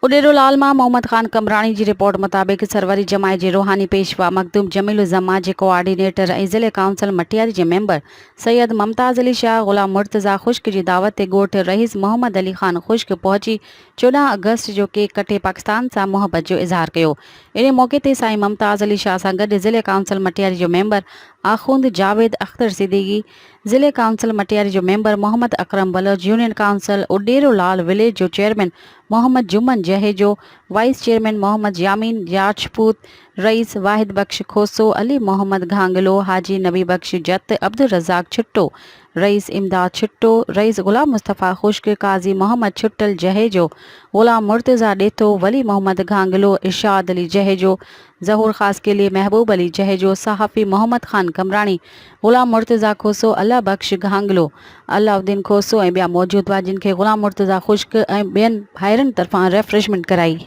उडेरोलाल मां मोहम्मद ख़ान कमराणी जी रिपोर्ट मुताबिक़ सरवरी जमायत जे रूहानी पेशवा मखदूम जमीलुज़्ज़मा जे कोआर्डिनेटर ऐं ज़िले काउंसिल मटियारी जे मेंबर सैयद मुमताज़ अली शाह ग़ुलाम मुर्तज़ा ख़ुश्क जी दावत ते ॻोठ रईस मोहम्मद अली ख़ान ख़ुश्क पहुची 14 अगस्त जो केक कटे पाकिस्तान सां मुहबत जो इज़हार कयो। इन मौक़े ते साईं मुमताज़ अली शाह सां गॾु ज़िले काउंसिल मटियारी जो मेंबर आख़ुंद जावेद अख्तर सिद्दीकी, ज़िले काउंसिल मटियारी जो member Mohammad Akram Baloch, union council Uderolal village जो chairman Mohammad Juman Jahejo, vice chairman Mohammad Yameen Rajput, Rais Wahid Bakhsh Khoso, Ali Mohammad Ghanghlo, Haji Nabi Bakhsh जत, अब्दुल रज़ाक छिट्टो, रईस इमदाद छिट्टो, रईस गुलाम मुस्तफ़ा खुश्क, काजी मोहम्मद छुट्टल जहेजो, गुलाम मुर्तज़ा ॾेथो, वली मोहम्मद घांगलो, इरशाद अली जहेजो, ज़हूर ख़ास के लिए महबूब अली जहेजो, सहाफ़ी मोहम्मद ख़ान कमराणी, गुलाम मुर्तज़ा खोसो, अल्लाह बख्श घांगलो, अलाउद्दीन खोसो ऐं ॿिया मौजूद हुआ, जिन खे गुलाम मुर्तज़ा खुश्क ऐं ॿियनि भाइरनि तरफ़ां रिफ्रेशमेंट कराई।